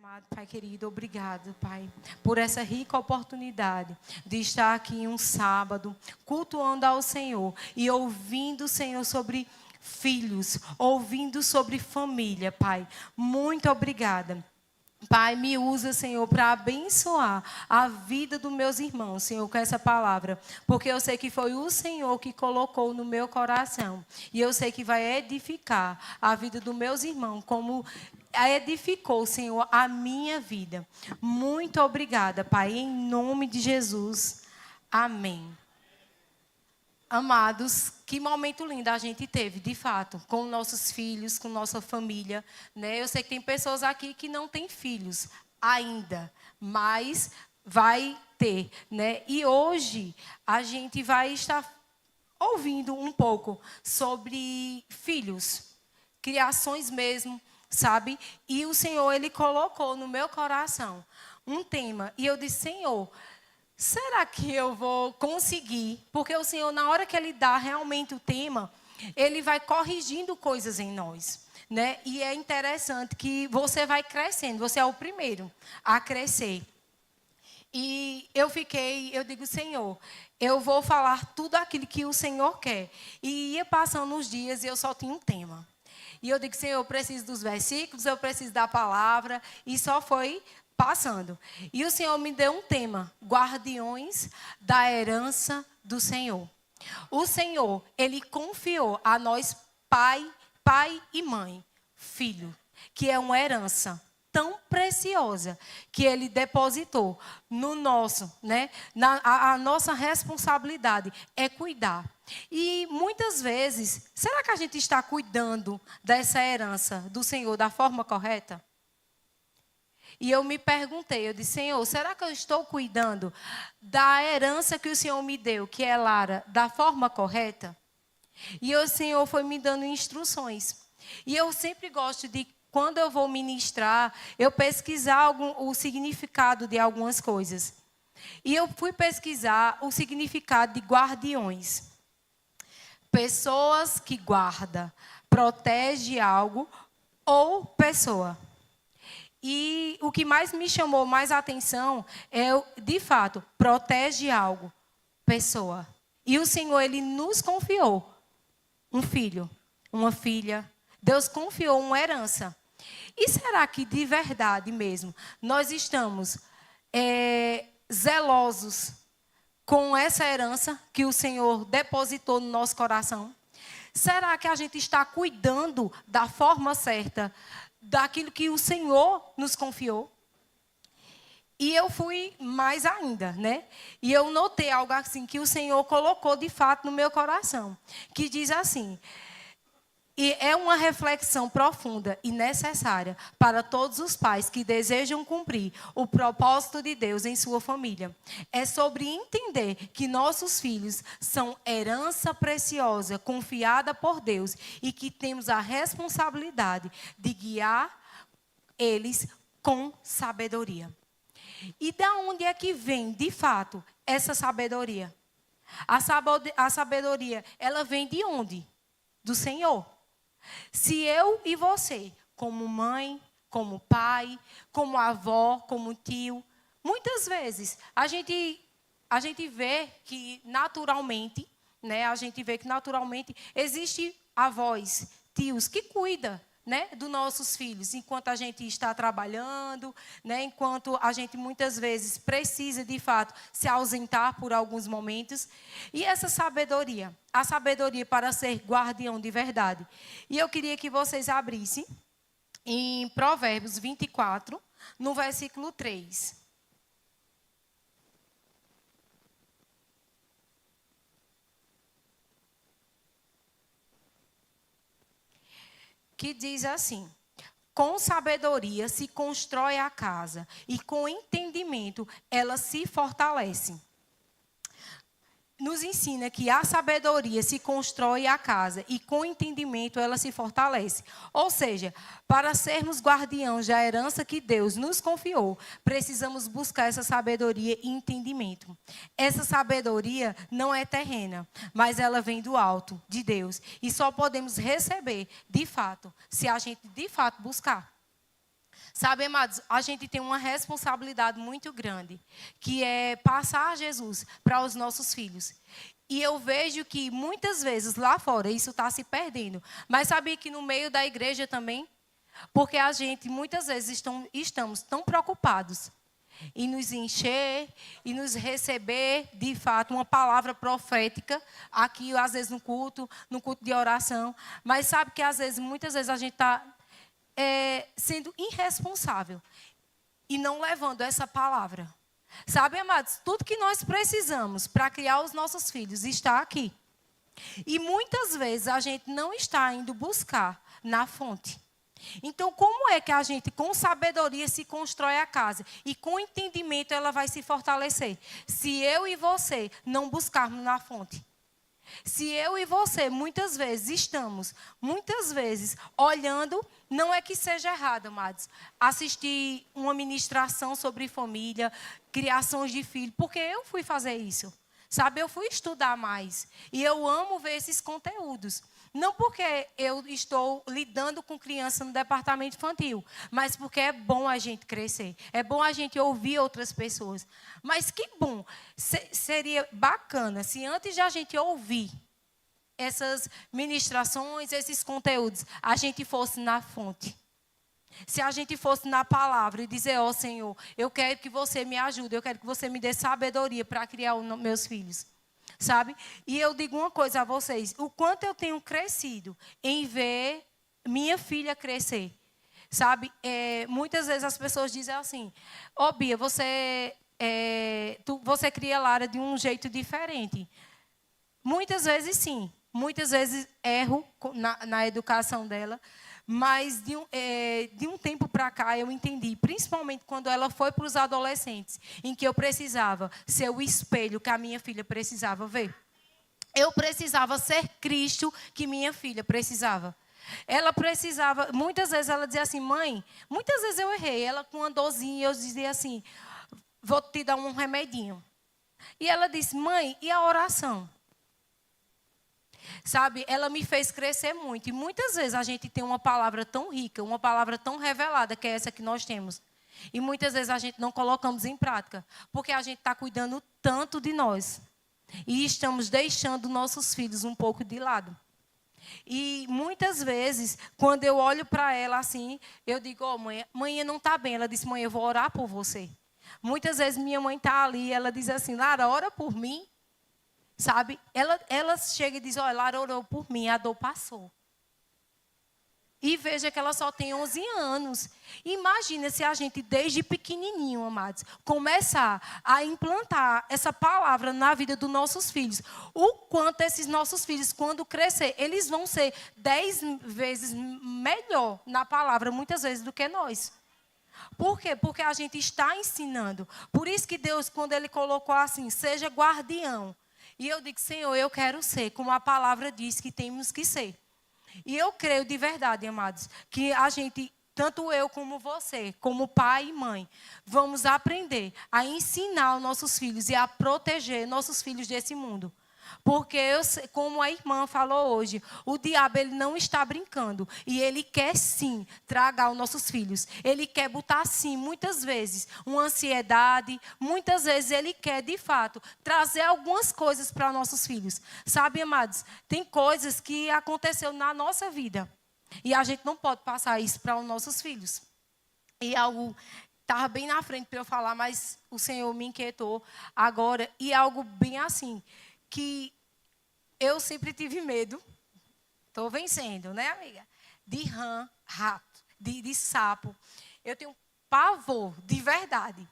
Amado Pai querido, obrigado, Pai, por essa rica oportunidade de estar aqui em um sábado, cultuando ao Senhor e ouvindo, Senhor, sobre filhos, ouvindo sobre família, Pai. Muito obrigada. Pai, me usa, Senhor, para abençoar a vida dos meus irmãos, Senhor, com essa palavra. Porque eu sei que foi o Senhor que colocou no meu coração. E eu sei que vai edificar a vida dos meus irmãos, como edificou, Senhor, a minha vida. Muito obrigada, Pai, em nome de Jesus. Amém. Amados, que momento lindo a gente teve, de fato, com nossos filhos, com nossa família, né? Eu sei que tem pessoas aqui que não têm filhos ainda, mas vai ter, né? E hoje a gente vai estar ouvindo um pouco sobre filhos, criações mesmo, sabe? E o Senhor, Ele colocou no meu coração um tema, e eu disse, Senhor, será que eu vou conseguir? Porque o Senhor, na hora que Ele dá realmente o tema, Ele vai corrigindo coisas em nós, né? E é interessante que você vai crescendo, você é o primeiro a crescer. E eu digo, Senhor, eu vou falar tudo aquilo que o Senhor quer. E ia passando os dias e eu só tinha um tema. E eu digo, Senhor, eu preciso dos versículos, eu preciso da palavra, e só foi passando. E o Senhor me deu um tema, guardiões da herança do Senhor. O Senhor, Ele confiou a nós, pai e mãe, filho, que é uma herança tão preciosa que Ele depositou no nosso, né? A nossa responsabilidade é cuidar. E muitas vezes, será que a gente está cuidando dessa herança do Senhor da forma correta? E eu me perguntei, eu disse, Senhor, será que eu estou cuidando da herança que o Senhor me deu, que é Lara, da forma correta? E o Senhor foi me dando instruções. E eu sempre gosto de, quando eu vou ministrar, eu pesquisar o significado de algumas coisas. E eu fui pesquisar o significado de guardiões. Pessoas que guardam, protege algo ou pessoa. E o que mais me chamou mais a atenção é, de fato, protege algo, pessoa. E o Senhor, Ele nos confiou um filho, uma filha. Deus confiou uma herança. E será que de verdade mesmo nós estamos zelosos com essa herança que o Senhor depositou no nosso coração? Será que a gente está cuidando da forma certa daquilo que o Senhor nos confiou? E eu fui mais ainda, né? E eu notei algo assim que o Senhor colocou de fato no meu coração, que diz assim, e é uma reflexão profunda e necessária para todos os pais que desejam cumprir o propósito de Deus em sua família. É sobre entender que nossos filhos são herança preciosa, confiada por Deus, e que temos a responsabilidade de guiar eles com sabedoria. E da onde é que vem, de fato, essa sabedoria? A sabedoria, ela vem de onde? Do Senhor. Se eu e você, como mãe, como pai, como avó, como tio, muitas vezes a gente vê que naturalmente, né, existe avós, tios que cuidam, né, dos nossos filhos, enquanto a gente está trabalhando, né, enquanto a gente muitas vezes precisa, de fato, se ausentar por alguns momentos. E essa sabedoria, a sabedoria para ser guardião de verdade. E eu queria que vocês abrissem em Provérbios 24, no versículo 3. Que diz assim, com sabedoria se constrói a casa, e com entendimento ela se fortalece. Nos ensina que a sabedoria se constrói a casa, e com entendimento ela se fortalece. Ou seja, para sermos guardiãos da herança que Deus nos confiou, precisamos buscar essa sabedoria e entendimento. Essa sabedoria não é terrena, mas ela vem do alto, de Deus. E só podemos receber, de fato, se a gente de fato buscar. Sabe, amados, a gente tem uma responsabilidade muito grande, que é passar Jesus para os nossos filhos. E eu vejo que muitas vezes lá fora isso está se perdendo. Mas sabia que no meio da igreja também? Porque a gente muitas vezes estamos tão preocupados em nos encher e nos receber, de fato, uma palavra profética, aqui às vezes no culto de oração. Mas sabe que às vezes, muitas vezes a gente está sendo irresponsável e não levando essa palavra. Sabe, amados, tudo que nós precisamos para criar os nossos filhos está aqui. E muitas vezes a gente não está indo buscar na fonte. Então, como é que a gente, com sabedoria, se constrói a casa? E com entendimento ela vai se fortalecer? Se eu e você não buscarmos na fonte. Se eu e você, muitas vezes, olhando, não é que seja errado, amados, assistir uma ministração sobre família, criações de filhos, porque eu fui fazer isso. Sabe, eu fui estudar mais. E eu amo ver esses conteúdos. Não porque eu estou lidando com criança no departamento infantil, mas porque é bom a gente crescer. É bom a gente ouvir outras pessoas. Mas que bom, seria bacana se antes de a gente ouvir essas ministrações, esses conteúdos, a gente fosse na fonte. Se a gente fosse na palavra e dizer, ó Senhor, eu quero que você me ajude, eu quero que você me dê sabedoria para criar os meus filhos. Sabe? E eu digo uma coisa a vocês, o quanto eu tenho crescido em ver minha filha crescer. Sabe? Muitas vezes as pessoas dizem assim, ó Bia, você cria Lara de um jeito diferente. Muitas vezes sim, muitas vezes erro na educação dela. Mas de um tempo para cá eu entendi, principalmente quando ela foi para os adolescentes, em que eu precisava ser o espelho que a minha filha precisava ver. Eu precisava ser Cristo que minha filha precisava. Ela precisava, muitas vezes ela dizia assim, mãe, muitas vezes eu errei, ela com uma dorzinha, eu dizia assim, vou te dar um remedinho. E ela disse, mãe, e a oração? Sabe, ela me fez crescer muito. E muitas vezes a gente tem uma palavra tão rica, uma palavra tão revelada, que é essa que nós temos. E muitas vezes a gente não colocamos em prática, porque a gente está cuidando tanto de nós. E estamos deixando nossos filhos um pouco de lado. E muitas vezes, quando eu olho para ela assim, eu digo, ó, mãe não está bem. Ela disse, mãe, eu vou orar por você. Muitas vezes minha mãe está ali e ela diz assim, Lara, ora por mim. Sabe? Ela chega e diz, olha, Lara orou por mim, a dor passou. E veja que ela só tem 11 anos. Imagina se a gente, desde pequenininho, amados, começar a implantar essa palavra na vida dos nossos filhos. O quanto esses nossos filhos, quando crescer, eles vão ser 10 vezes melhor na palavra, muitas vezes, do que nós. Por quê? Porque a gente está ensinando. Por isso que Deus, quando Ele colocou assim, seja guardião. E eu digo, Senhor, eu quero ser, como a palavra diz que temos que ser. E eu creio de verdade, amados, que a gente, tanto eu como você, como pai e mãe, vamos aprender a ensinar os nossos filhos e a proteger nossos filhos desse mundo. Porque, como a irmã falou hoje, o diabo ele não está brincando. E ele quer sim tragar os nossos filhos. Ele quer botar sim, muitas vezes, uma ansiedade. Muitas vezes ele quer, de fato, trazer algumas coisas para nossos filhos. Sabe, amados, tem coisas que aconteceu na nossa vida. E a gente não pode passar isso para os nossos filhos. E algo estava bem na frente para eu falar, mas o Senhor me inquietou agora. E algo bem assim, que eu sempre tive medo, estou vencendo, né, amiga? De rã, rato, de sapo. Eu tenho pavor, de verdade.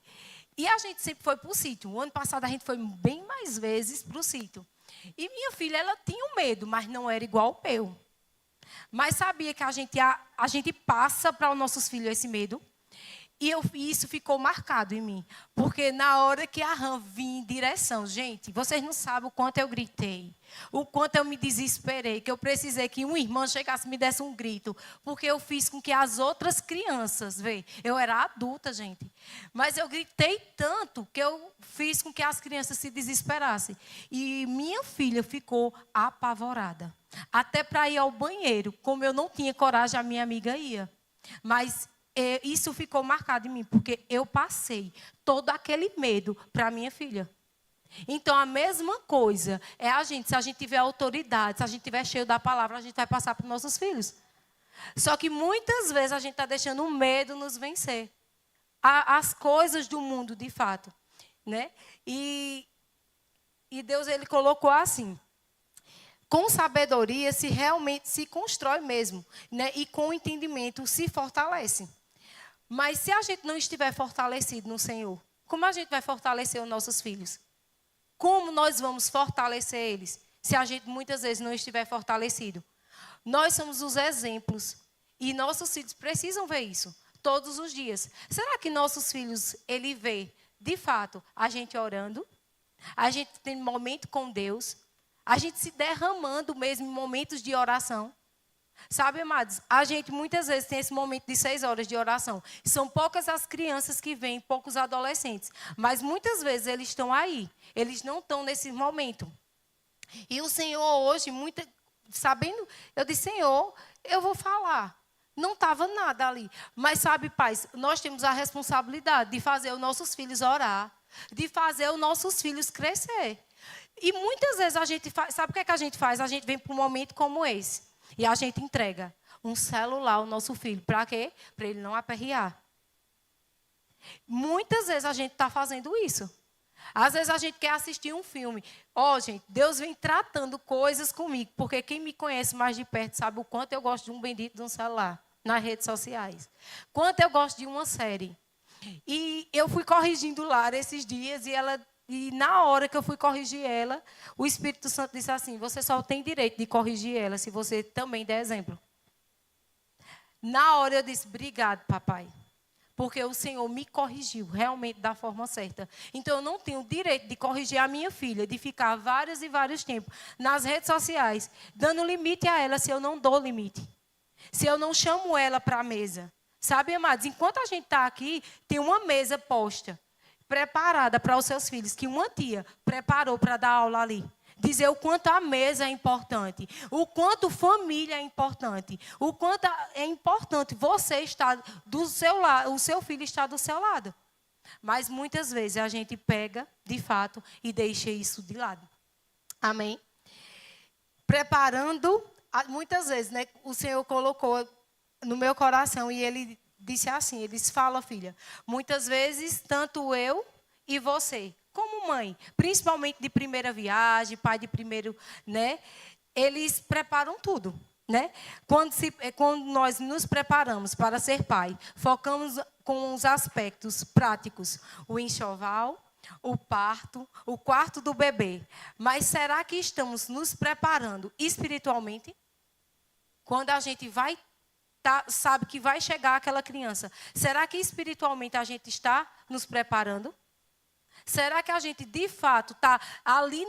E a gente sempre foi para o sítio. O ano passado a gente foi bem mais vezes para o sítio. E minha filha, ela tinha um medo, mas não era igual ao meu. Mas sabia que a gente passa para os nossos filhos esse medo. E isso ficou marcado em mim. Porque na hora que a rã vinha em direção, gente, vocês não sabem o quanto eu gritei. O quanto eu me desesperei. Que eu precisei que uma irmã chegasse e me desse um grito. Porque eu fiz com que as outras crianças, eu era adulta, gente. Mas eu gritei tanto que eu fiz com que as crianças se desesperassem. E minha filha ficou apavorada. Até para ir ao banheiro, como eu não tinha coragem, a minha amiga ia. Mas isso ficou marcado em mim, porque eu passei todo aquele medo para minha filha. Então, a mesma coisa é se a gente tiver autoridade, se a gente tiver cheio da palavra, a gente vai passar para os nossos filhos. Só que muitas vezes a gente está deixando o medo nos vencer. As coisas do mundo, de fato. Né? E Deus, ele colocou assim: com sabedoria realmente se constrói mesmo, né? E com entendimento se fortalece. Mas se a gente não estiver fortalecido no Senhor, como a gente vai fortalecer os nossos filhos? Como nós vamos fortalecer eles, se a gente muitas vezes não estiver fortalecido? Nós somos os exemplos e nossos filhos precisam ver isso todos os dias. Será que nossos filhos, ele vê, de fato, a gente orando? A gente tem momento com Deus? A gente se derramando mesmo em momentos de oração? Sabe, amados, a gente muitas vezes tem esse momento de 6 horas de oração. São poucas as crianças que vêm, poucos adolescentes. Mas muitas vezes eles estão aí. Eles não estão nesse momento. E o Senhor hoje, sabendo, eu disse: Senhor, eu vou falar. Não estava nada ali. Mas sabe, pais, nós temos a responsabilidade de fazer os nossos filhos orar. De fazer os nossos filhos crescer. E muitas vezes a gente faz, sabe o que é que a gente faz? A gente vem para um momento como esse. E a gente entrega um celular ao nosso filho. Para quê? Para ele não aperrear. Muitas vezes a gente está fazendo isso. Às vezes a gente quer assistir um filme. Gente, Deus vem tratando coisas comigo. Porque quem me conhece mais de perto sabe o quanto eu gosto de um bendito de um celular nas redes sociais. Quanto eu gosto de uma série. E eu fui corrigindo Lara esses dias e na hora que eu fui corrigir ela, o Espírito Santo disse assim: você só tem direito de corrigir ela se você também der exemplo. Na hora eu disse: obrigado, papai. Porque o Senhor me corrigiu realmente da forma certa. Então eu não tenho direito de corrigir a minha filha, de ficar vários e vários tempos nas redes sociais, dando limite a ela se eu não dou limite. Se eu não chamo ela para a mesa. Sabe, amados, enquanto a gente está aqui, tem uma mesa posta, preparada para os seus filhos, que uma tia preparou para dar aula ali. Dizer o quanto a mesa é importante, o quanto família é importante, o quanto é importante você estar do seu lado, o seu filho estar do seu lado. Mas muitas vezes a gente pega, de fato, e deixa isso de lado. Amém? Preparando, muitas vezes, né, o Senhor colocou no meu coração e ele disse assim, ele disse: fala, filha, muitas vezes tanto eu e você, como mãe, principalmente de primeira viagem, pai de primeiro, né, eles preparam tudo, né? Quando nós nos preparamos para ser pai, focamos com os aspectos práticos, o enxoval, o parto, o quarto do bebê. Mas será que estamos nos preparando espiritualmente? Quando a gente sabe que vai chegar aquela criança, será que espiritualmente a gente está nos preparando? Será que a gente, de fato, está ali,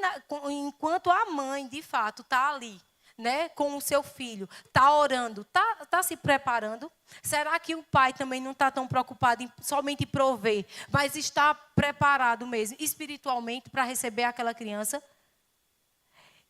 enquanto a mãe, de fato, está ali, né, com o seu filho, está orando, está se preparando? Será que o pai também não está tão preocupado em somente prover, mas está preparado mesmo, espiritualmente, para receber aquela criança?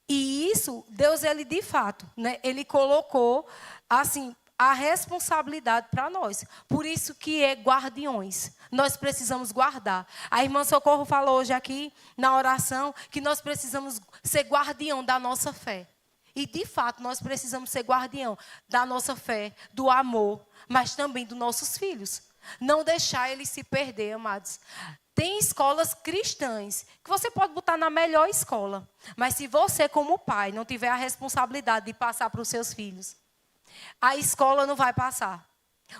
E isso, Deus, ele de fato, né, ele colocou, assim, a responsabilidade para nós. Por isso que é guardiões. Nós precisamos guardar. A irmã Socorro falou hoje aqui, na oração, que nós precisamos ser guardião da nossa fé. E, de fato, nós precisamos ser guardião da nossa fé, do amor, mas também dos nossos filhos. Não deixar eles se perder, amados. Tem escolas cristãs que você pode botar na melhor escola. Mas se você, como pai, não tiver a responsabilidade de passar para os seus filhos, a escola não vai passar.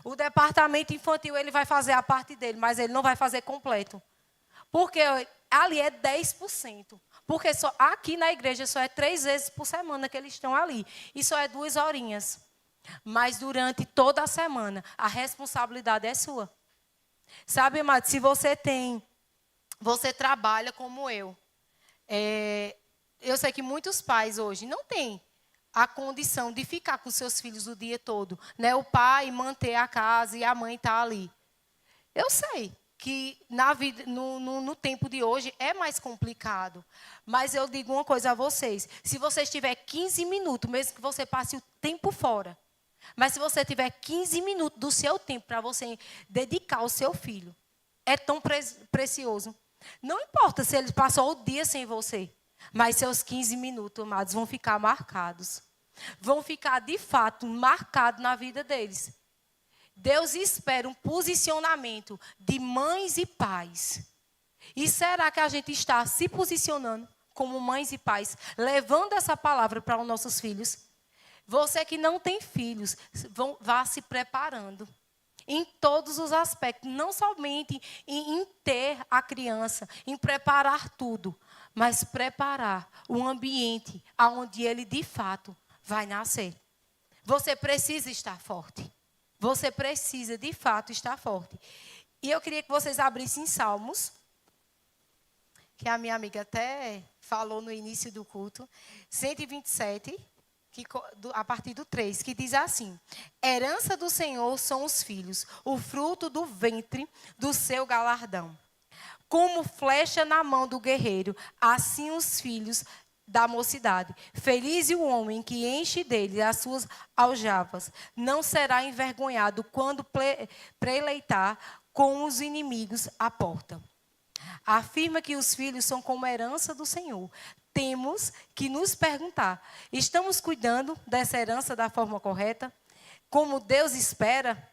O departamento infantil, ele vai fazer a parte dele, mas ele não vai fazer completo. Porque ali é 10%. Porque aqui na igreja só é 3 vezes por semana que eles estão ali. E só é 2 horinhas. Mas durante toda a semana, a responsabilidade é sua. Sabe, amado, se você trabalha como eu sei que muitos pais hoje não têm a condição de ficar com seus filhos o dia todo, né? O pai manter a casa e a mãe estar ali. Eu sei que na vida, no tempo de hoje é mais complicado. Mas eu digo uma coisa a vocês: se você estiver 15 minutos, mesmo que você passe o tempo fora, Mas se você tiver 15 minutos do seu tempo para você dedicar ao seu filho, é tão precioso. Não importa se ele passou o dia sem você, mas seus 15 minutos, amados, vão ficar marcados. Vão ficar, de fato, marcados na vida deles. Deus espera um posicionamento de mães e pais. E será que a gente está se posicionando como mães e pais, levando essa palavra para os nossos filhos? Você que não tem filhos, vá se preparando em todos os aspectos, não somente em ter a criança, em preparar tudo, mas preparar o ambiente onde ele de fato vai nascer. Você precisa estar forte. Você precisa de fato estar forte. E eu queria que vocês abrissem Salmos, que a minha amiga até falou no início do culto, 127, a partir do 3, que diz assim: herança do Senhor são os filhos, o fruto do ventre do seu galardão. Como flecha na mão do guerreiro, assim os filhos da mocidade. Feliz o homem que enche dele as suas aljavas. Não será envergonhado quando preleitar com os inimigos à porta. Afirma que os filhos são como herança do Senhor. Temos que nos perguntar: estamos cuidando dessa herança da forma correta? Como Deus espera?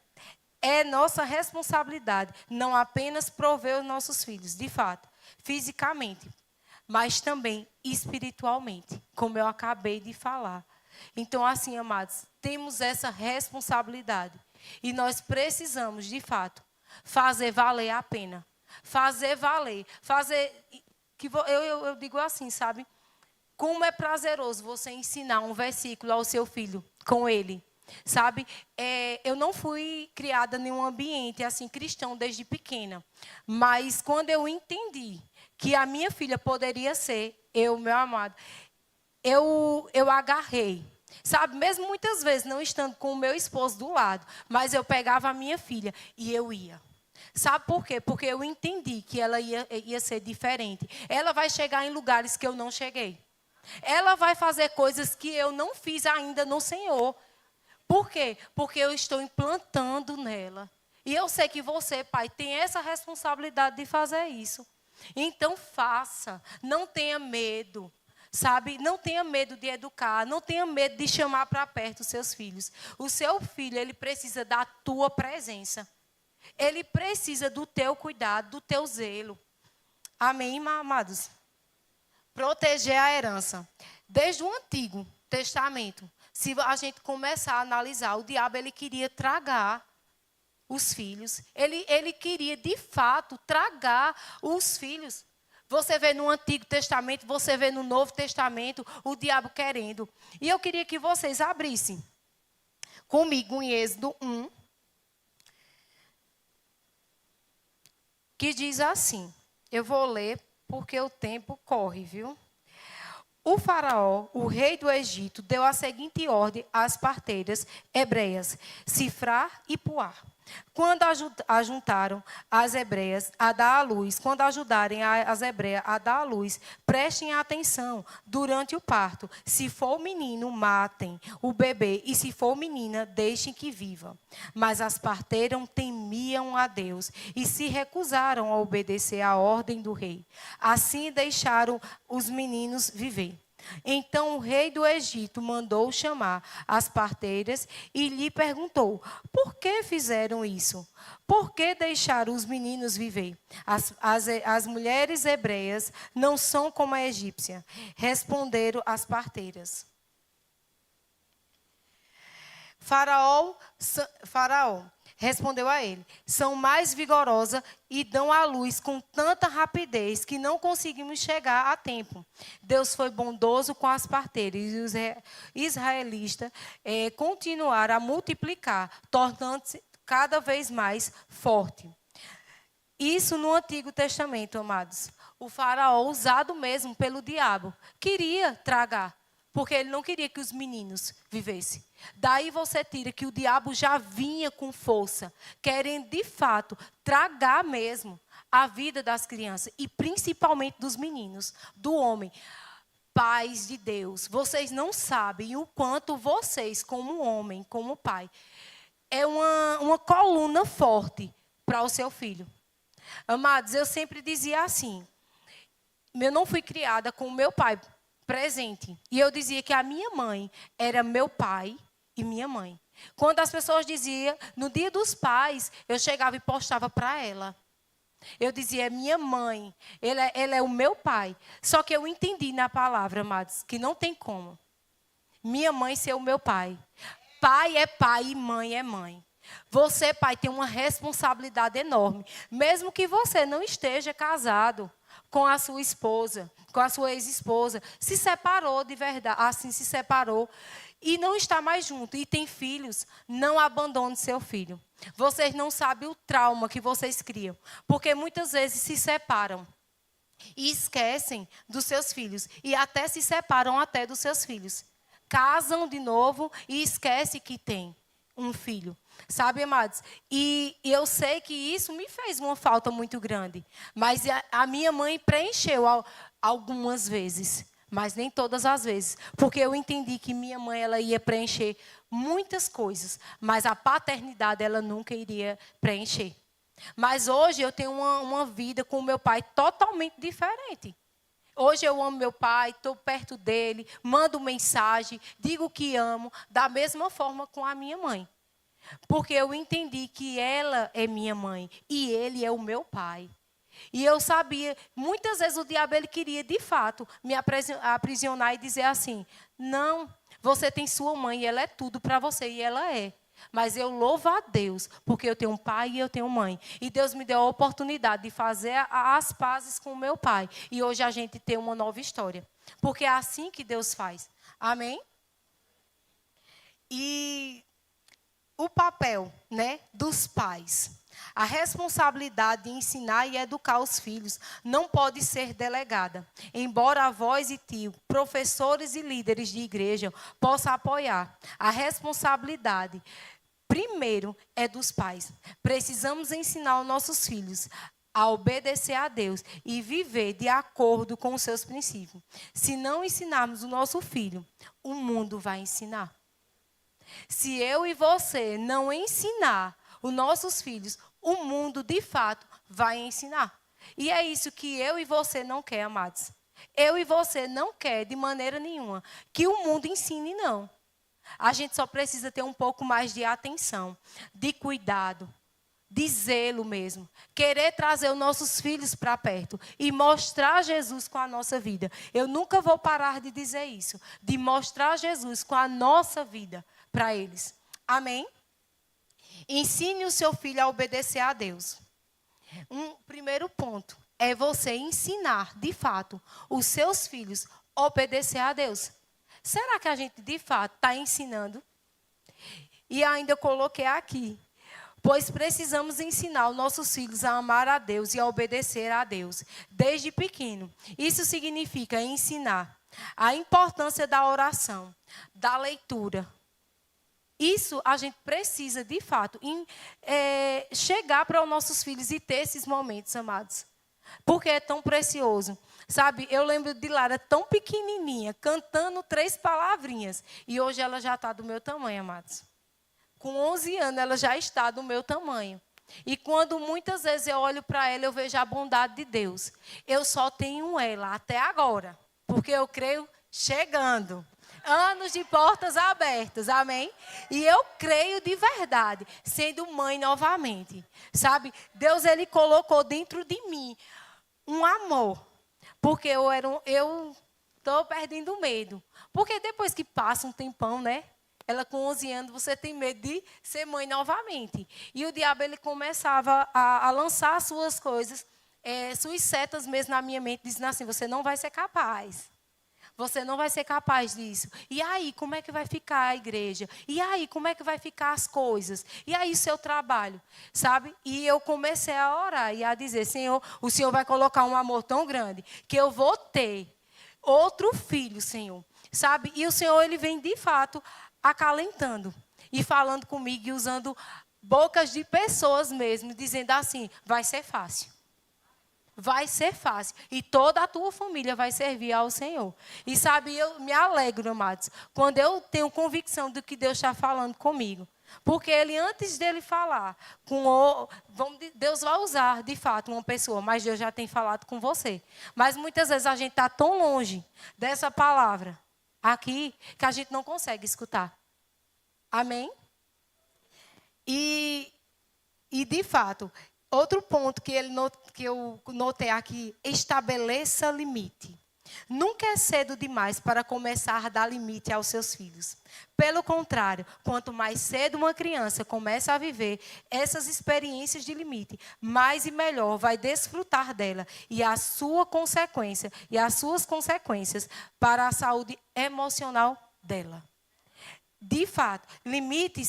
É nossa responsabilidade não apenas prover os nossos filhos, de fato, fisicamente, mas também espiritualmente, como eu acabei de falar. Então, assim, amados, temos essa responsabilidade. E nós precisamos, de fato, fazer valer a pena. Fazer valer. Eu digo assim, sabe? Como é prazeroso você ensinar um versículo ao seu filho com ele. Sabe, eu não fui criada em um ambiente assim cristão desde pequena. Mas quando eu entendi que a minha filha poderia ser, meu amado, eu agarrei. Sabe, mesmo muitas vezes não estando com o meu esposo do lado, mas eu pegava a minha filha e eu ia. Sabe por quê? Porque eu entendi que ela ia ser diferente. Ela vai chegar em lugares que eu não cheguei. Ela vai fazer coisas que eu não fiz ainda no Senhor. Por quê? Porque eu estou implantando nela. E eu sei que você, pai, tem essa responsabilidade de fazer isso. Então faça. Não tenha medo. Sabe? Não tenha medo de educar. Não tenha medo de chamar para perto os seus filhos. O seu filho, ele precisa da tua presença. Ele precisa do teu cuidado, do teu zelo. Amém, amados? Proteger a herança. Desde o Antigo Testamento, se a gente começar a analisar, o diabo ele queria tragar os filhos. Ele queria, de fato, tragar os filhos. Você vê no Antigo Testamento, você vê no Novo Testamento, o diabo querendo. E eu queria que vocês abrissem comigo em Êxodo 1, que diz assim. Eu vou ler porque o tempo corre, viu? O faraó, o rei do Egito, deu a seguinte ordem às parteiras hebreias: Sifrá e Puá. Quando ajuntaram as hebreias a dar à luz, quando ajudarem as hebreias a dar à luz, prestem atenção durante o parto. Se for menino, matem o bebê, e se for menina, deixem que viva. Mas as parteiras temiam a Deus e se recusaram a obedecer à ordem do rei. Assim deixaram os meninos viver. Então o rei do Egito mandou chamar as parteiras e lhe perguntou: por que fizeram isso? Por que deixaram os meninos viver? As mulheres hebreias não são como a egípcia, responderam as parteiras. Faraó respondeu a ele: são mais vigorosas e dão à luz com tanta rapidez que não conseguimos chegar a tempo. Deus foi bondoso com as parteiras e os israelitas continuaram a multiplicar, tornando-se cada vez mais forte. Isso no Antigo Testamento, amados. O faraó, usado mesmo pelo diabo, queria tragar, porque ele não queria que os meninos vivessem. Daí você tira que o diabo já vinha com força, querendo de fato tragar mesmo a vida das crianças e principalmente dos meninos, do homem. pais de Deus, vocês não sabem o quanto vocês, como homem, como pai, é uma coluna forte para o seu filho. Amados, eu sempre dizia assim, eu não fui criada com o meu pai presente. E eu dizia que a minha mãe era meu pai e minha mãe. Quando as pessoas diziam, no dia dos pais, eu chegava e postava para ela. Eu dizia, é minha mãe, ela é o meu pai. Só que eu entendi na palavra, amados, que não tem como minha mãe ser o meu pai. Pai é pai e mãe é mãe. Você, pai, tem uma responsabilidade enorme. Mesmo que você não esteja casado com a sua esposa, com a sua ex-esposa, se separou de verdade, assim se separou, e não está mais junto, e tem filhos, não abandone seu filho. Vocês não sabem o trauma que vocês criam, porque muitas vezes se separam e esquecem dos seus filhos, e até se separam até dos seus filhos. Casam de novo e esquecem que tem um filho. Sabe, amados? E eu sei que isso me fez uma falta muito grande. Mas a minha mãe preencheu algumas vezes. Mas nem todas as vezes. Porque eu entendi que minha mãe ela ia preencher muitas coisas. Mas a paternidade ela nunca iria preencher. Mas hoje eu tenho uma vida com o meu pai totalmente diferente. Hoje eu amo meu pai, estou perto dele, mando mensagem, digo que amo, da mesma forma com a minha mãe. Porque eu entendi que ela é minha mãe e ele é o meu pai. E eu sabia, muitas vezes o diabo ele queria de fato me aprisionar e dizer assim, não, você tem sua mãe e ela é tudo para você e ela é. Mas eu louvo a Deus, porque eu tenho um pai e eu tenho mãe. E Deus me deu a oportunidade de fazer as pazes com o meu pai. E hoje a gente tem uma nova história. Porque é assim que Deus faz. Amém? E o papel, né, dos pais. A responsabilidade de ensinar e educar os filhos não pode ser delegada. Embora avós e tio, professores e líderes de igreja possam apoiar, a responsabilidade, primeiro, é dos pais. Precisamos ensinar os nossos filhos a obedecer a Deus e viver de acordo com os seus princípios. Se não ensinarmos o nosso filho, o mundo vai ensinar. Se eu e você não ensinar os nossos filhos, o mundo, de fato, vai ensinar. E é isso que eu e você não quer, amados. Eu e você não quer, de maneira nenhuma, que o mundo ensine, não. A gente só precisa ter um pouco mais de atenção, de cuidado, de zelo mesmo. Querer trazer os nossos filhos para perto e mostrar Jesus com a nossa vida. Eu nunca vou parar de dizer isso, de mostrar Jesus com a nossa vida para eles. Amém? Ensine o seu filho a obedecer a Deus. Um primeiro ponto é você ensinar, de fato, os seus filhos a obedecer a Deus. Será que a gente, de fato, está ensinando? E ainda eu coloquei aqui. Pois precisamos ensinar os nossos filhos a amar a Deus e a obedecer a Deus, desde pequeno. Isso significa ensinar a importância da oração, da leitura. Isso a gente precisa, de fato, chegar para os nossos filhos e ter esses momentos, amados. Porque é tão precioso. Sabe, eu lembro de Lara tão pequenininha, cantando 3 palavrinhas. E hoje ela já está do meu tamanho, amados. Com 11 anos ela já está do meu tamanho. E quando muitas vezes eu olho para ela, eu vejo a bondade de Deus. Eu só tenho ela até agora. Porque eu creio chegando. Anos de portas abertas, amém? E eu creio de verdade, sendo mãe novamente. Sabe, Deus ele colocou dentro de mim um amor. Porque eu estou perdendo medo. Porque depois que passa um tempão, né? Ela com 11 anos, você tem medo de ser mãe novamente. E o diabo, ele começava a lançar as suas coisas, suas setas mesmo na minha mente, dizendo assim, você não vai ser capaz. Você não vai ser capaz disso. E aí, como é que vai ficar a igreja? E aí, como é que vai ficar as coisas? E aí, o seu trabalho? Sabe? E eu comecei a orar e a dizer, Senhor, o Senhor vai colocar um amor tão grande que eu vou ter outro filho, Senhor. Sabe? E o Senhor, ele vem de fato acalentando e falando comigo e usando bocas de pessoas mesmo, dizendo assim, vai ser fácil. vai ser fácil. E toda a tua família vai servir ao Senhor. E sabe, eu me alegro, amados, quando eu tenho convicção do que Deus está falando comigo. Porque ele, antes dele falar, Deus vai usar, de fato, uma pessoa, mas Deus já tem falado com você. Mas muitas vezes a gente está tão longe dessa palavra aqui, que a gente não consegue escutar. Amém? E de fato, outro ponto que eu notei aqui, estabeleça limite. Nunca é cedo demais para começar a dar limite aos seus filhos. Pelo contrário, quanto mais cedo uma criança começa a viver essas experiências de limite, mais e melhor vai desfrutar dela e as suas consequências para a saúde emocional dela. De fato, limites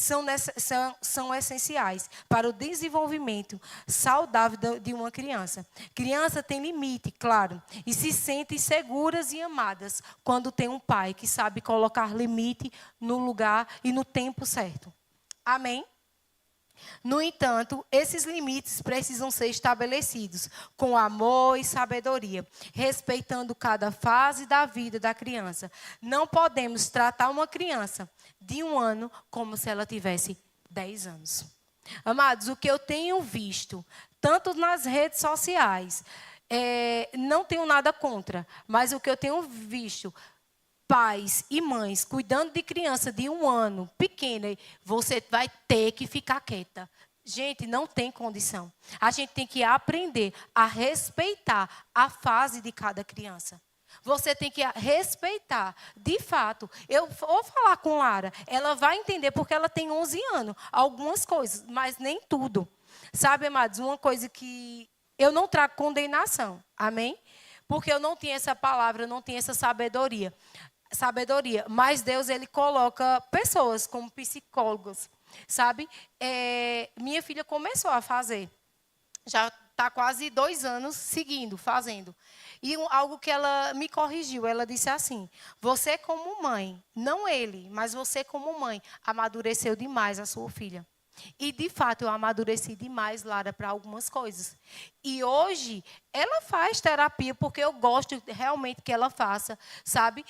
são essenciais para o desenvolvimento saudável de uma criança. Criança tem limite, claro, e se sentem seguras e amadas quando tem um pai que sabe colocar limite no lugar e no tempo certo. Amém? No entanto, esses limites precisam ser estabelecidos com amor e sabedoria, respeitando cada fase da vida da criança. Não podemos tratar uma criança de 1 ano como se ela tivesse 10 anos. Amados, o que eu tenho visto, tanto nas redes sociais, não tenho nada contra, mas o que eu tenho visto, pais e mães cuidando de criança de 1 ano, pequena, você vai ter que ficar quieta. Gente, não tem condição. A gente tem que aprender a respeitar a fase de cada criança. Você tem que respeitar. De fato, eu vou falar com Lara, ela vai entender porque ela tem 11 anos, algumas coisas, mas nem tudo. Sabe, amados, uma coisa que eu não trago condenação, amém? Porque eu não tenho essa palavra, eu não tenho essa sabedoria, mas Deus, ele coloca pessoas como psicólogos, sabe? Minha filha começou a fazer, já está quase 2 anos seguindo, fazendo. E algo que ela me corrigiu, ela disse assim, você como mãe, não ele, mas você como mãe, amadureceu demais a sua filha. E, de fato, eu amadureci demais, Lara, para algumas coisas. E hoje, ela faz terapia, porque eu gosto realmente que ela faça, sabe?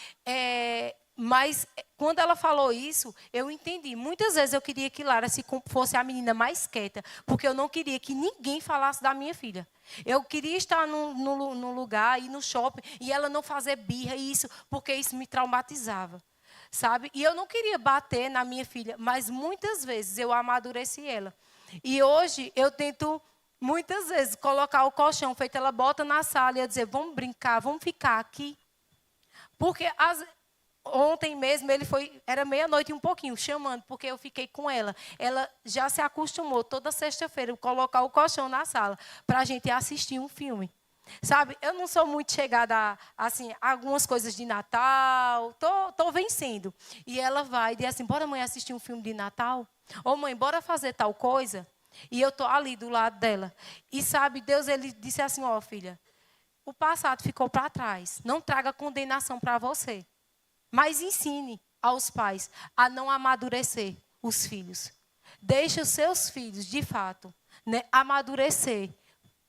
Mas, quando ela falou isso, eu entendi. Muitas vezes eu queria que Lara fosse a menina mais quieta, porque eu não queria que ninguém falasse da minha filha. Eu queria estar no lugar, ir no shopping, e ela não fazer birra, porque isso me traumatizava. Sabe? E eu não queria bater na minha filha, mas muitas vezes eu amadureci ela. E hoje eu tento, muitas vezes, colocar o colchão, feito ela bota na sala e eu dizer, vamos brincar, vamos ficar aqui. Porque ontem mesmo era 00:30 e um pouquinho, chamando, porque eu fiquei com ela. Ela já se acostumou toda sexta-feira colocar o colchão na sala para a gente assistir um filme. Sabe, eu não sou muito chegada a algumas coisas de Natal, tô vencendo. E ela vai e diz assim, bora mãe assistir um filme de Natal? Ou mãe, bora fazer tal coisa? E eu tô ali do lado dela. E sabe, Deus, ele disse assim, ó filha, o passado ficou para trás, não traga condenação para você. Mas ensine aos pais a não amadurecer os filhos. Deixe os seus filhos, de fato, amadurecer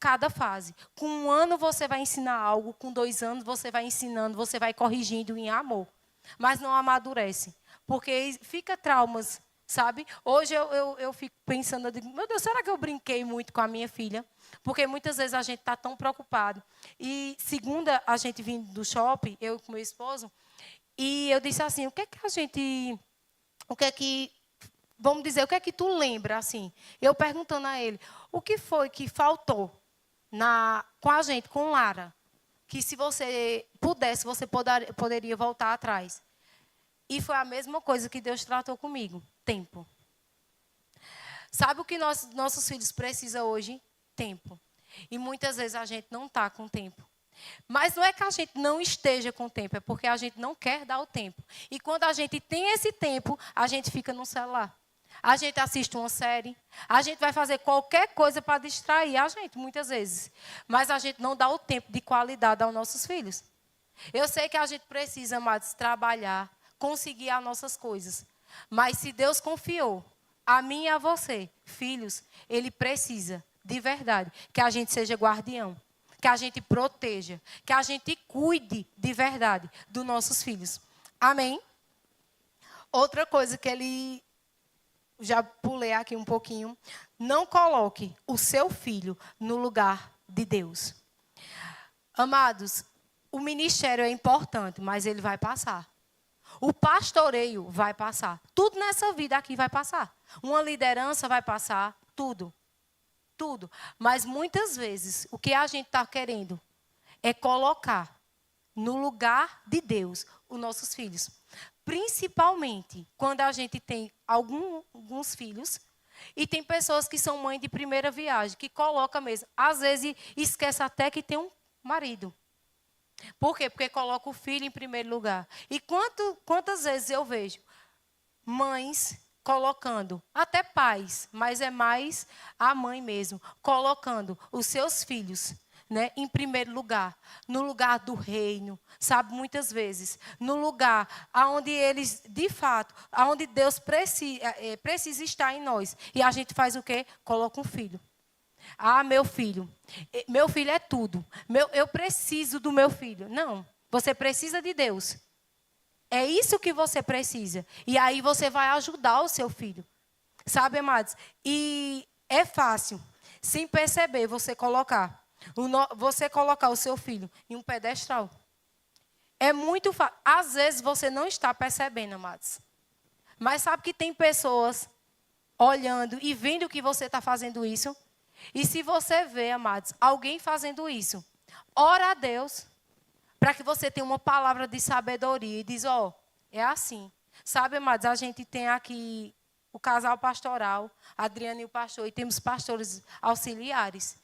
cada fase. Com 1 ano você vai ensinar algo, com 2 anos você vai ensinando, você vai corrigindo em amor. Mas não amadurece, porque fica traumas, sabe? Hoje eu fico pensando, eu digo, meu Deus, será que eu brinquei muito com a minha filha? Porque muitas vezes a gente está tão preocupado. E segunda, a gente vindo do shopping, eu com meu esposo, e eu disse assim, vamos dizer, o que é que tu lembra, assim? Eu perguntando a ele, o que foi que faltou com a gente, com Lara, que se você pudesse, você poderia voltar atrás. E foi a mesma coisa que Deus tratou comigo, tempo. Sabe o que nossos filhos precisam hoje? Tempo. E muitas vezes a gente não está com tempo. Mas não é que a gente não esteja com tempo, é porque a gente não quer dar o tempo. E quando a gente tem esse tempo, a gente fica no celular. A gente assiste uma série, a gente vai fazer qualquer coisa para distrair a gente, muitas vezes. Mas a gente não dá o tempo de qualidade aos nossos filhos. Eu sei que a gente precisa, amados, trabalhar, conseguir as nossas coisas. Mas se Deus confiou a mim e a você, filhos, Ele precisa, de verdade, que a gente seja guardião. que a gente proteja, que a gente cuide de verdade dos nossos filhos. Amém? Outra coisa que ele, já pulei aqui um pouquinho, não coloque o seu filho no lugar de Deus. Amados, o ministério é importante, mas ele vai passar. O pastoreio vai passar. Tudo nessa vida aqui vai passar. Uma liderança vai passar, tudo. Tudo. Mas muitas vezes, o que a gente está querendo é colocar no lugar de Deus os nossos filhos. Principalmente quando a gente tem alguns filhos e tem pessoas que são mães de primeira viagem, que colocam mesmo. Às vezes esquece até que tem um marido. Por quê? Porque coloca o filho em primeiro lugar. E quantas vezes eu vejo mães colocando, até pais, mas é mais a mãe mesmo, colocando os seus filhos, né, em primeiro lugar, no lugar do reino, sabe, muitas vezes, no lugar onde eles, de fato, onde Deus precisa estar em nós. E a gente faz o quê? Coloca um filho. Ah, meu filho é tudo. Eu preciso do meu filho. Não, você precisa de Deus. É isso que você precisa. E aí você vai ajudar o seu filho. Sabe, amados? E é fácil, sem perceber, você colocar o seu filho em um pedestal. É muito fácil. Às vezes você não está percebendo, amados. Mas sabe que tem pessoas olhando e vendo que você está fazendo isso. E se você vê, amados, alguém fazendo isso, ora a Deus para que você tenha uma palavra de sabedoria e diz, é assim. Sabe, amados, a gente tem aqui o casal pastoral, a Adriana e o pastor, e temos pastores auxiliares.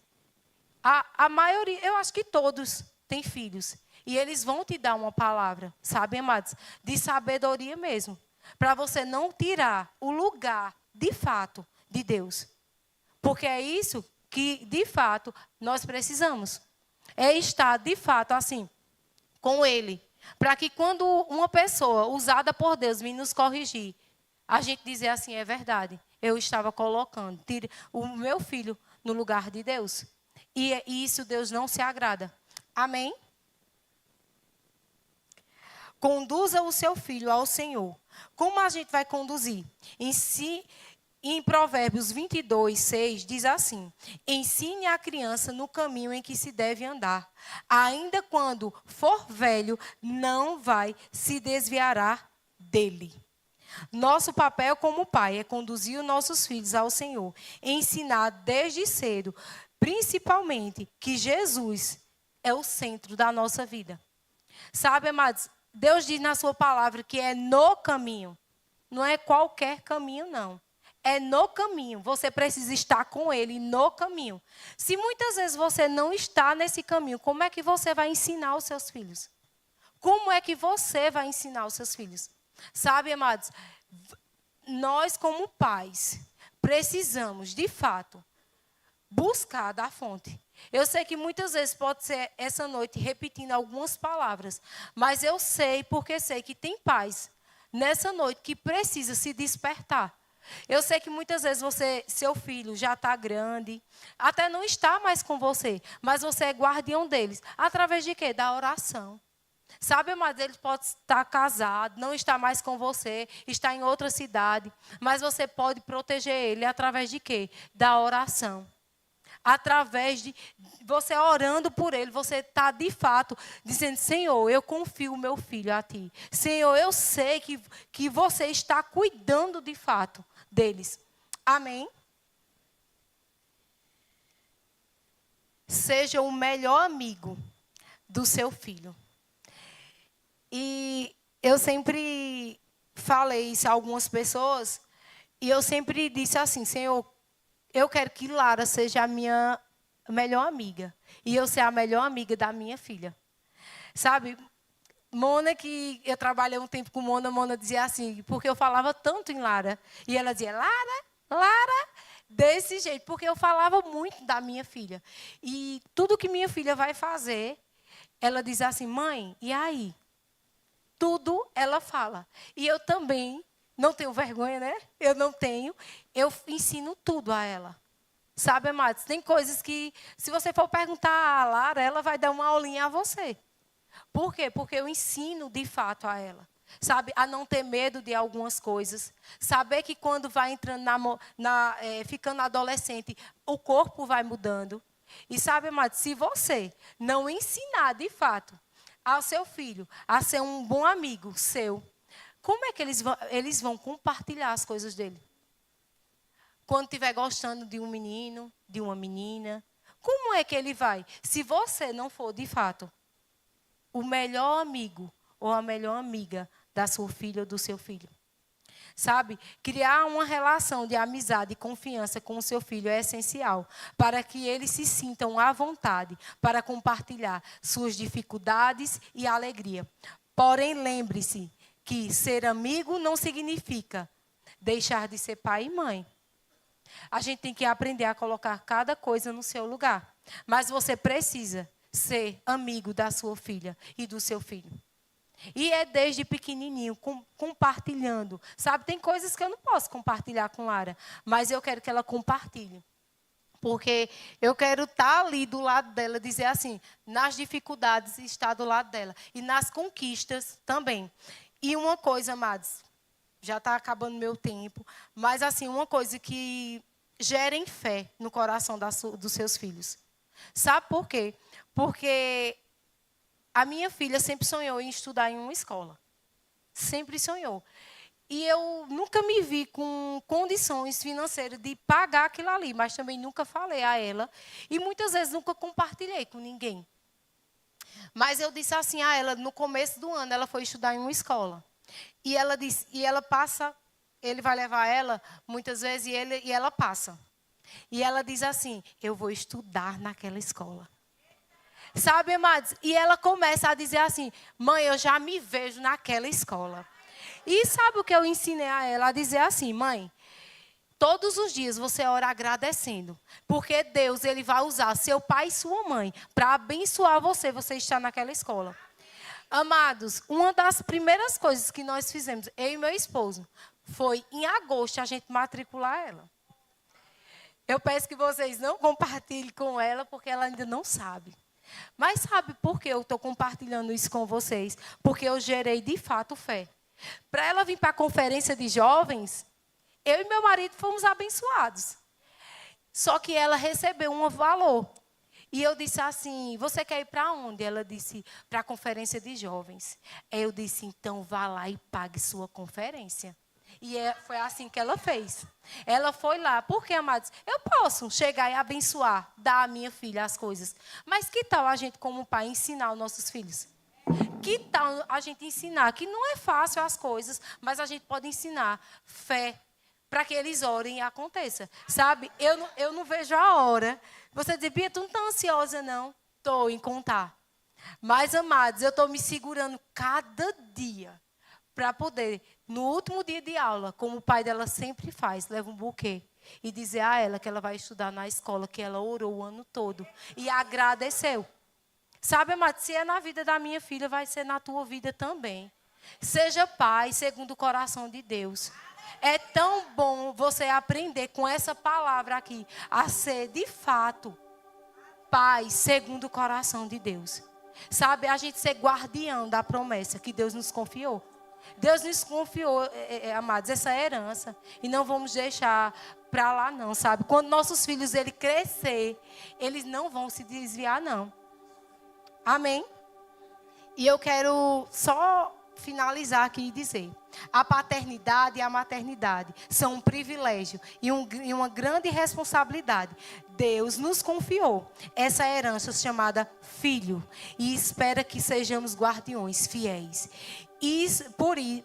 A maioria, eu acho que todos têm filhos. E eles vão te dar uma palavra, sabe, amados, de sabedoria mesmo. Para você não tirar o lugar, de fato, de Deus. Porque é isso que, de fato, nós precisamos. É estar, de fato, assim, com Ele. Para que quando uma pessoa usada por Deus vir nos corrigir, a gente dizer assim, é verdade. Eu estava colocando o meu filho no lugar de Deus. E isso Deus não se agrada. Amém? Conduza o seu filho ao Senhor. Como a gente vai conduzir? Em Provérbios 22:6 diz assim: ensine a criança no caminho em que se deve andar. Ainda quando for velho, não vai se desviará dele. Nosso papel como pai é conduzir os nossos filhos ao Senhor. Ensinar desde cedo, principalmente, que Jesus é o centro da nossa vida. Sabe, amados, Deus diz na sua palavra que é no caminho. Não é qualquer caminho, não. É no caminho. Você precisa estar com Ele no caminho. Se muitas vezes você não está nesse caminho, como é que você vai ensinar os seus filhos? Como é que você vai ensinar os seus filhos? Sabe, amados, nós como pais precisamos, de fato, buscar da fonte. Eu sei que muitas vezes pode ser essa noite repetindo algumas palavras, mas eu sei, porque sei que tem pais nessa noite que precisa se despertar. Eu sei que muitas vezes seu filho já está grande, até não está mais com você, mas você é guardião deles. Através de quê? Da oração. Sabe, mas ele pode estar casado, não está mais com você, está em outra cidade, mas você pode proteger ele através de quê? Da oração. Através de você orando por ele, você está de fato dizendo, Senhor, eu confio o meu filho a ti. Senhor, eu sei que você está cuidando de fato deles. Amém? Seja o melhor amigo do seu filho. E eu sempre falei isso a algumas pessoas, e eu sempre disse assim, Senhor, eu quero que Lara seja a minha melhor amiga. E eu ser a melhor amiga da minha filha. Sabe, Mona, que eu trabalhei um tempo com Mona dizia assim, porque eu falava tanto em Lara. E ela dizia, Lara, desse jeito. Porque eu falava muito da minha filha. E tudo que minha filha vai fazer, ela diz assim, mãe, e aí? Tudo ela fala. E eu também não tenho vergonha, né? Eu não tenho. Eu ensino tudo a ela. Sabe, amados, tem coisas que, se você for perguntar a Lara, ela vai dar uma aulinha a você. Por quê? Porque eu ensino, de fato, a ela. Sabe, a não ter medo de algumas coisas. Saber que quando vai entrando ficando adolescente, o corpo vai mudando. E sabe, amados, se você não ensinar, de fato, ao seu filho a ser um bom amigo seu, como é que eles vão compartilhar as coisas dele? Quando estiver gostando de um menino, de uma menina, como é que ele vai? Se você não for, de fato, o melhor amigo ou a melhor amiga da sua filha ou do seu filho. Sabe? Criar uma relação de amizade e confiança com o seu filho é essencial para que eles se sintam à vontade para compartilhar suas dificuldades e alegria. Porém, lembre-se que ser amigo não significa deixar de ser pai e mãe. A gente tem que aprender a colocar cada coisa no seu lugar. Mas você precisa ser amigo da sua filha e do seu filho. E é desde pequenininho, compartilhando. Sabe, tem coisas que eu não posso compartilhar com Lara, mas eu quero que ela compartilhe. Porque eu quero estar ali do lado dela, dizer assim, nas dificuldades estar do lado dela. E nas conquistas também. E uma coisa, amados, já está acabando meu tempo, mas assim, uma coisa que gerem fé no coração dos seus filhos. Sabe por quê? Porque a minha filha sempre sonhou em estudar em uma escola. Sempre sonhou. E eu nunca me vi com condições financeiras de pagar aquilo ali, mas também nunca falei a ela. E muitas vezes nunca compartilhei com ninguém. Mas eu disse assim a ela, no começo do ano, ela foi estudar em uma escola. E ela disse, ele vai levar ela muitas vezes e ela passa. E ela diz assim, eu vou estudar naquela escola. Sabe, amados? E ela começa a dizer assim, mãe, eu já me vejo naquela escola. E sabe o que eu ensinei a ela? A dizer assim, mãe, todos os dias você ora agradecendo. Porque Deus, ele vai usar seu pai e sua mãe para abençoar você estar naquela escola. Amados, uma das primeiras coisas que nós fizemos, eu e meu esposo, foi em agosto a gente matricular ela. Eu peço que vocês não compartilhem com ela, porque ela ainda não sabe. Mas sabe por que eu estou compartilhando isso com vocês? Porque eu gerei, de fato, fé. Para ela vir para a conferência de jovens, eu e meu marido fomos abençoados. Só que ela recebeu um valor. E eu disse assim, você quer ir para onde? Ela disse, para a conferência de jovens. Eu disse, então vá lá e pague sua conferência. E foi assim que ela fez. Ela foi lá. Por quê, amados? Eu posso chegar e abençoar, dar à minha filha as coisas. Mas que tal a gente, como pai, ensinar os nossos filhos? Que tal a gente ensinar? Que não é fácil as coisas, mas a gente pode ensinar fé para que eles orem e aconteça. Sabe? Eu não vejo a hora. Você diz, Bia, tu não está ansiosa, não? Estou em contar. Mas, amados, eu estou me segurando cada dia para poder, no último dia de aula, como o pai dela sempre faz, leva um buquê e dizer a ela que ela vai estudar na escola, que ela orou o ano todo e agradeceu. Sabe, amado, se é na vida da minha filha, vai ser na tua vida também. Seja pai segundo o coração de Deus. É tão bom você aprender com essa palavra aqui, a ser, de fato, pai segundo o coração de Deus. Sabe, a gente ser guardião da promessa que Deus nos confiou. Deus nos confiou, amados, essa herança. E não vamos deixar para lá, não, sabe? Quando nossos filhos ele crescer, eles não vão se desviar, não. Amém? E eu quero só finalizar aqui e dizer: a paternidade e a maternidade são um privilégio e uma grande responsabilidade. Deus nos confiou essa herança chamada filho e espera que sejamos guardiões fiéis.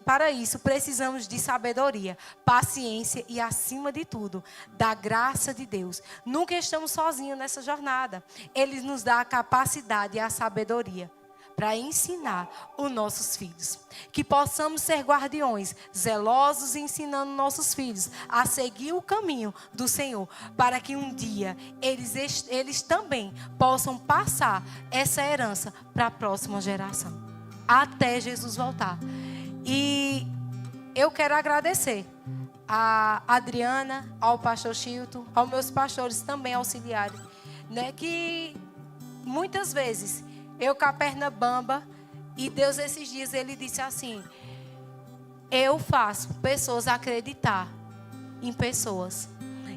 Para isso, precisamos de sabedoria, paciência e, acima de tudo, da graça de Deus. Nunca estamos sozinhos nessa jornada. Ele nos dá a capacidade e a sabedoria para ensinar os nossos filhos. Que possamos ser guardiões, zelosos e ensinando nossos filhos a seguir o caminho do Senhor, para que um dia eles também possam passar essa herança para a próxima geração. Até Jesus voltar. E eu quero agradecer a Adriana, ao pastor Chilton, aos meus pastores também auxiliares, né? Que muitas vezes eu com a perna bamba, e Deus esses dias ele disse assim: eu faço pessoas acreditar em pessoas.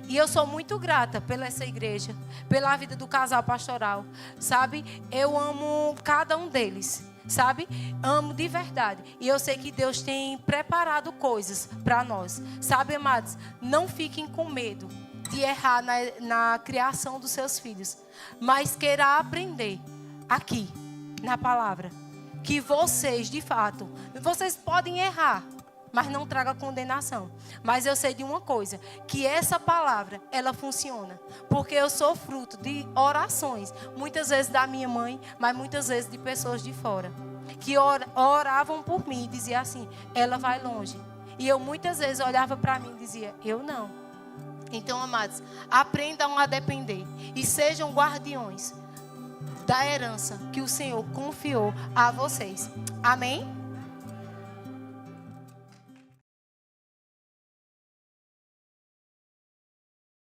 E eu sou muito grata pela essa igreja, pela vida do casal pastoral, sabe? Eu amo cada um deles, sabe? Amo de verdade. E eu sei que Deus tem preparado coisas para nós, sabe, amados? Não fiquem com medo de errar na criação dos seus filhos, mas queira aprender aqui, na palavra, que vocês, de fato, vocês podem errar, mas não traga condenação. Mas eu sei de uma coisa, que essa palavra, ela funciona. Porque eu sou fruto de orações, muitas vezes da minha mãe, mas muitas vezes de pessoas de fora, que oravam por mim e diziam assim: ela vai longe. E eu muitas vezes olhava para mim e dizia: eu não. Então, amados, aprendam a depender e sejam guardiões da herança que o Senhor confiou a vocês. Amém?